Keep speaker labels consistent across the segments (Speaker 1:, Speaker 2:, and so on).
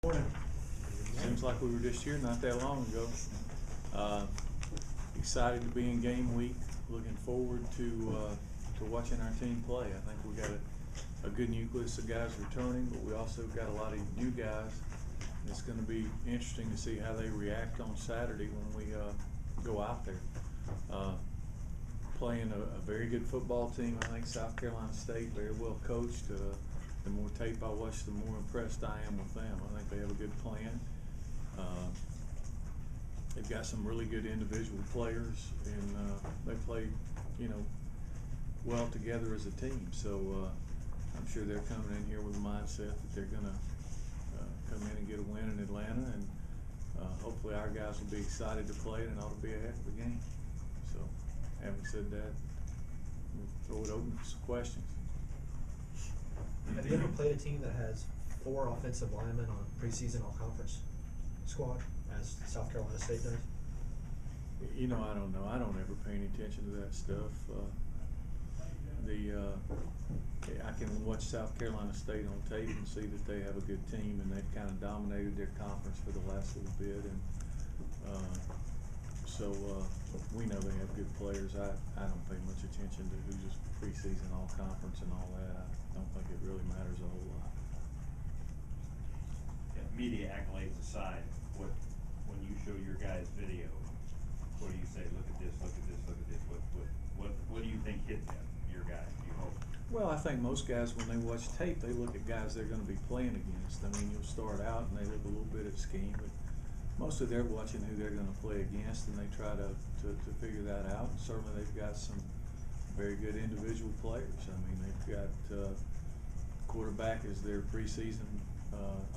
Speaker 1: Morning.
Speaker 2: Seems like we were just here not that long ago. Excited to be in game week. Looking forward to watching our team play. I think we got a good nucleus of guys returning, but we also got a lot of new guys. It's going to be interesting to see how they react on Saturday when we go out there. Playing a very good football team. I think South Carolina State, very well coached. The more tape I watch, the more impressed I am with them. I think they have a good plan. They've got some really good individual players, and they play, well together as a team. So I'm sure they're coming in here with a mindset that they're going to come in and get a win in Atlanta, and hopefully our guys will be excited to play it, and ought to be a heck of a game. So, having said that, we'll throw it open for some questions.
Speaker 1: Have you ever played a team that has 4 offensive linemen on preseason all-conference squad, as South Carolina State does?
Speaker 2: I don't know. I don't ever pay any attention to that stuff. I can watch South Carolina State on tape and see that they have a good team, and they've kind of dominated their conference for the last little bit, and so we know they have good players. I don't pay much attention to who's just preseason all conference and all that. I don't think it really matters a whole lot.
Speaker 3: Yeah, media accolades aside, when you show your guys video, what do you say? Look at this, look at this, look at this. What do you think hit them, your guys, you hope?
Speaker 2: Well, I think most guys, when they watch tape, they look at guys they're going to be playing against. I mean, you'll start out and they look a little bit at scheme, but mostly they're watching who they're going to play against, and they try to figure that out. And certainly they've got some very good individual players. I mean, they've got quarterback as their preseason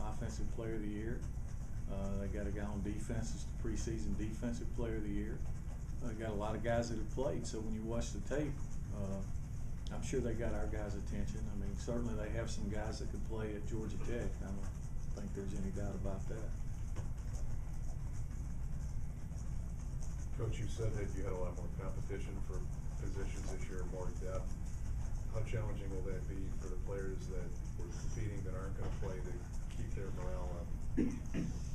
Speaker 2: offensive player of the year. They got a guy on defense as the preseason defensive player of the year. They got a lot of guys that have played. So when you watch the tape, I'm sure they got our guys' attention. I mean, certainly they have some guys that could play at Georgia Tech. I don't think there's any doubt about that.
Speaker 4: Coach, you said that you had a lot more competition for positions this year, more depth. How challenging will that be for the players that were competing that aren't going to play to keep their morale up?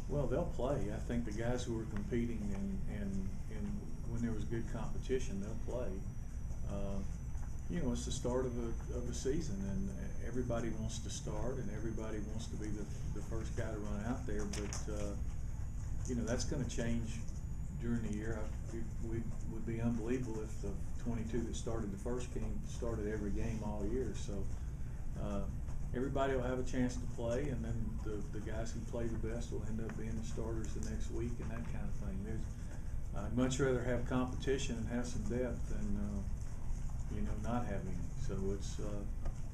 Speaker 2: Well, they'll play. I think the guys who were competing and when there was good competition, they'll play. It's the start of the season, and everybody wants to start, and everybody wants to be the first guy to run out there. But that's going to change during the year. It would be unbelievable if the 22 that started the first game started every game all year. So everybody will have a chance to play, and then the guys who play the best will end up being the starters the next week, and that kind of thing. I'd much rather have competition and have some depth than not have any. So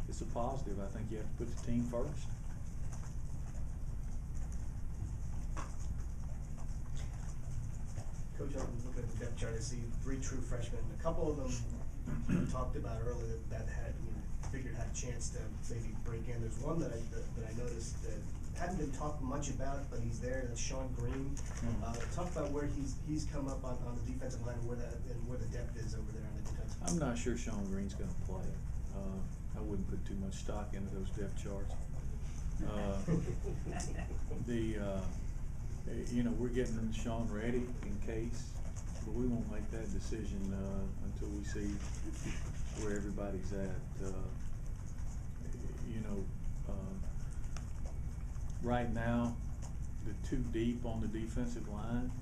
Speaker 2: it's a positive. I think you have to put the team first.
Speaker 5: Coach, I'm looking at the depth chart. I see 3 true freshmen. A couple of them you talked about earlier that had figured had a chance to maybe break in. There's one that I noticed that hadn't been talked much about, but he's there. That's Sean Green. Talk about where he's come up on the defensive line, and where the depth is over there on the defensive line.
Speaker 2: I'm not sure Sean Green's going to play. I wouldn't put too much stock into those depth charts. We're getting Sean ready in case, but we won't make that decision until we see where everybody's at. Right now, the 2 deep on the defensive line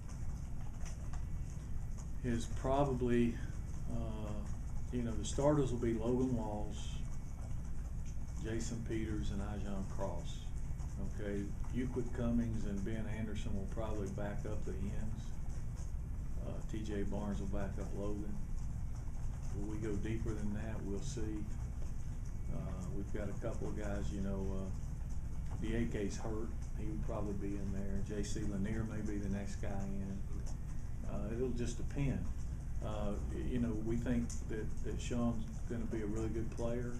Speaker 2: is probably, the starters will be Logan Walls, Jason Peters, and Ajon Cross. Okay, Euclid Cummings and Ben Anderson will probably back up the ends. T.J. Barnes will back up Logan. Will we go deeper than that? We'll see. We've got a couple of guys, DAK's hurt. He would probably be in there. J.C. Lanier may be the next guy in. It'll just depend. We think that Sean's going to be a really good player.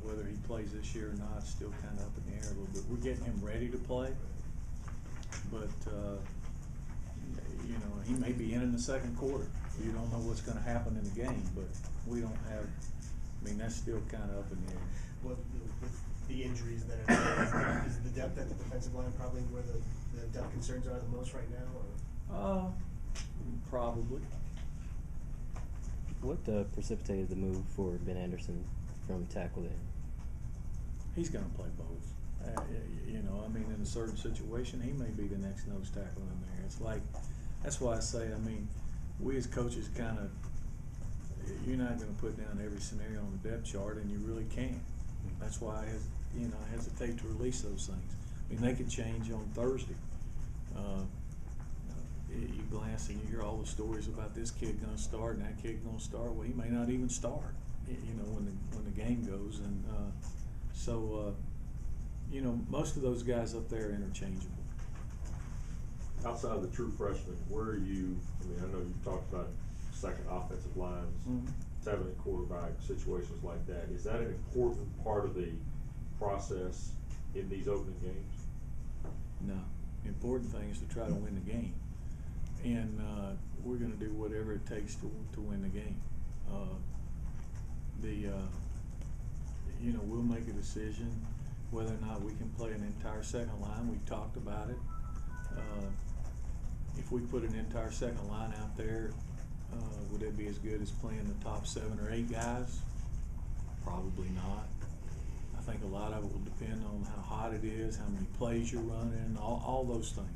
Speaker 2: Whether he plays this year or not, still kind of up in the air a little bit. We're getting him ready to play, but he may be in the second quarter. You don't know what's going to happen in the game, but we don't have. I mean, that's still kind of up in the air.
Speaker 5: Well, with the injuries that are, is the depth at the defensive line probably where the depth concerns are the most right now, or?
Speaker 2: Probably.
Speaker 6: What precipitated the move for Ben Anderson from tackle to end?
Speaker 2: He's gonna play both. You know, I mean, in a certain situation, he may be the next nose tackle in there. It's like, that's why I say, I mean, we as coaches kind of, you're not gonna put down every scenario on the depth chart, and you really can't. That's why I hesitate to release those things. I mean, they could change on Thursday. You glance and you hear all the stories about this kid gonna start and that kid gonna start. Well, he may not even start, you know, when the game goes. And you know, most of those guys up there are interchangeable.
Speaker 7: Outside of the true freshmen, where are you? I mean, I know you've talked about second offensive lines, having a quarterback, situations like that. Is that an important part of the process in these opening games?
Speaker 2: No. The important thing is to try to win the game. And we're going to do whatever it takes to win the game. You know, we'll make a decision whether or not we can play an entire second line. We've talked about it. If we put an entire second line out there, would it be as good as playing the top 7 or 8 guys? Probably not. I think a lot of it will depend on how hot it is, how many plays you're running, all those things.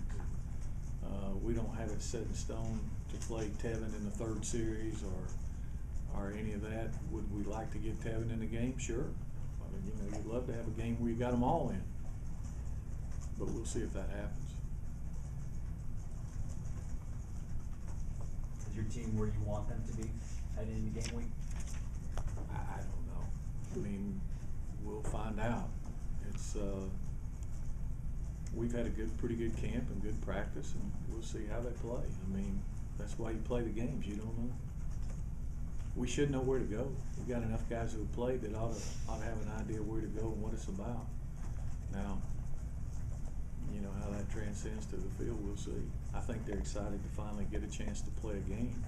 Speaker 2: We don't have it set in stone to play Tevin in the 3rd series or any of that. Would we like to get Tevin in the game? Sure. I mean, you know, you'd love to have a game where you got them all in. But we'll see if that happens.
Speaker 8: Is your team where you want them to be heading into game week?
Speaker 2: I don't know. I mean, we'll find out. It's we've had a pretty good camp and good practice, and we'll see how they play. I mean, that's why you play the games. You don't know. We should know where to go. We've got enough guys who have played that ought to have an idea where to go and what it's about. Now, you know how that transcends to the field. We'll see. I think they're excited to finally get a chance to play a game.